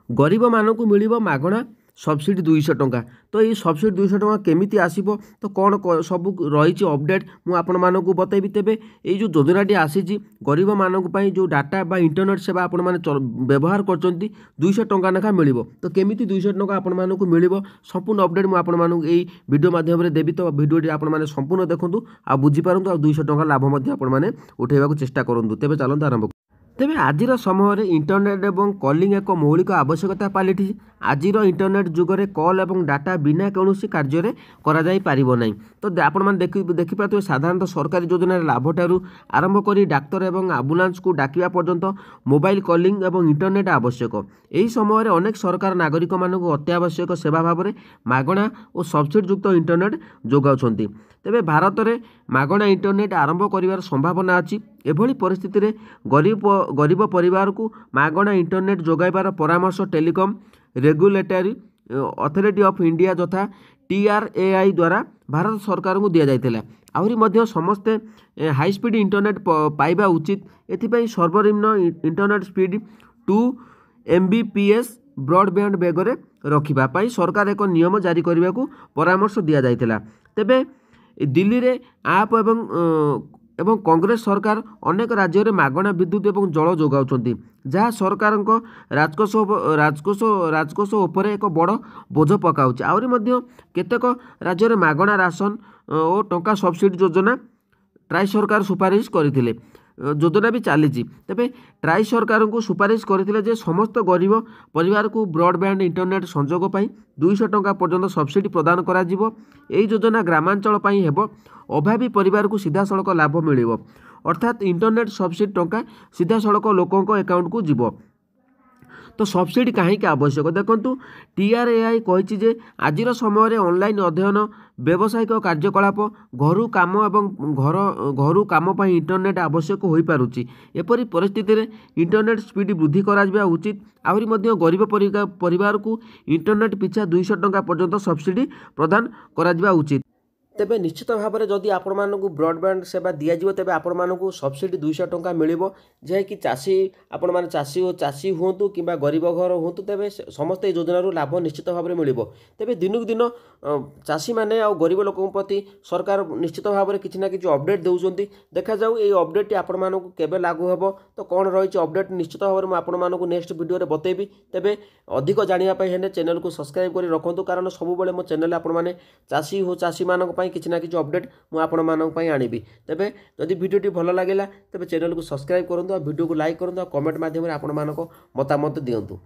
गरीब मानक मिल मागणा सब्सिडी 200 टंका। तो ये सब्सिडी 200 टंका केमिति आसीबो तो कौन सब रही अपडेट मुझे बतैबी। तेबे ये जो योजनाटी आसी गरीब मानक जो डाटा बा इंटरनेट सेवा आपण माने व्यवहार करचंती 200 टंका लेखा मिल। तो केमिति 200 टंका आपण मानक मिल संपूर्ण अपडेट मुझे वीडियो माध्यम रे देबी। तो वीडियोटी आपण माने संपूर्ण देखंतु आ बुझी पारंतु आ 200 टंका लाभ मध्ये आपण माने उठेबाकू चेष्टा करंतु। तेबे चलंतु आरंभ। तेबे आजिर समय इंटरनेट एवं कॉलिंग एक मौलिक आवश्यकता पलटि। आजिर इंटरनेट जुगरे कॉल एवं डाटा बिना कौन कार्य करा जाई पारिबो नहीं। तो आपण मैंने देखिपे साधारणतः सरकारी योजना लाभ ठारू आरंभ कर डाक्तर एवं आम्बुलांस को डाकिया पर्यंत मोबाइल कॉलिंग एवं इंटरनेट आवश्यक। यही समय अनेक सरकार नागरिक मानक अत्यावश्यक सेवा भाव में मागणा और सब्सिडी युक्त इंटरनेट जोगाउछंती। तेबे भारत में मागणा इंटरनेट आरंभ करिवार संभावना अछि। एभली परिस्थिति रे गरीब परिवार को मागणा इंटरनेट जोगाइबार परामर्श telecom regulatory authority of India तथा TRAI द्वारा भारत सरकार को दिया जाइतिला। आहुरी मध्य समस्ते हाई स्पीड इंटरनेट पाइबा उचित। एथिपाई सर्वनिम्न इंटरनेट स्पीड 2 Mbps ब्रॉडबैंड बेगरे रखिबा पाई सरकार एक नियम जारी करने को परामर्श दिया जाइतिला। तेबे दिल्ली रे आप एवं कांग्रेस सरकार अनेक राज्य में मागणा विद्युत एवं जल जोगाउछंती, जहाँ सरकार राजकोष उपरे एक बड़ बोझ पकाउछि। आहुरी मध्य केतेक राज्य में मागणा राशन और टंका सब्सिडी योजना ट्राई सरकार सुपारिश करथिले। योजना भी चली। तेबे ट्राई सरकार को सुपारिश करथिले जे समस्त गरीब परिवार को ब्रॉडबैंड इंटरनेट संजोग पाई 200 टंका पर्यंत सब्सिडी प्रदान करा जिवो। एही योजना ग्रामांचल पाई हेबो। अभावी परिवार को सीधा सड़क लाभ मिलिबो। अर्थात इंटरनेट सब्सिडी टंका सीधा सड़क लोकों अकाउंट को जीवो। तो सब्सिडी कहीं आवश्यक देखु TRAI कही जे आजिर समय ऑनलाइन अध्ययन व्यावसायिक कार्यकलाप घरु काम एवं घरु काम पर इंटरनेट आवश्यक हो पारुछि। एपरी परिस्थिति रे इंटरनेट स्पीड वृद्धि करा उचित। आहुरी मध्य गरीब परिवार को इंटरनेट पिछा 200 टंका पर्यंत सब्सिडी प्रदान करा उचित। तेबे निश्चित भाव में जदि आपण मानकु ब्रॉडबैंड सेवा दिया जिवो तेबे आपण मानकु सब्सिडी 200 टंका मिलिबो। जे कि चाषी आपण माने चाषी हुंतु किंबा गरीब घर हुंतु तेबे समस्त योजना लाभ निश्चित भाव में मिलिबो। तेबे दिनकु दिन चाषी माने आ गरीब लोकन प्रति सरकार निश्चित भाव में किछि ना किछि अपडेट देउछंती। देखा जाऊ ए अपडेट आपण मानकु केबे लागू हेबो तो कोन रहिछि अपडेट निश्चित भाव में आपण मानकु नेक्स्ट वीडियो रे बतेबी। तेबे अधिक जानिया पई हेने चैनल को सब्सक्राइब करी रखंतु, कारण सब बेले मो चैनल आपण माने चाषी मानक किसी ना कि अपडेट मुझे आनिबी। तेबे जदि वीडियोटी भल लगे तेबे चैनल को सब्सक्राइब करूँ, वीडियो को लाइक करूँ, कमेंट माध्यम आपण मानक मतामत दियंतु।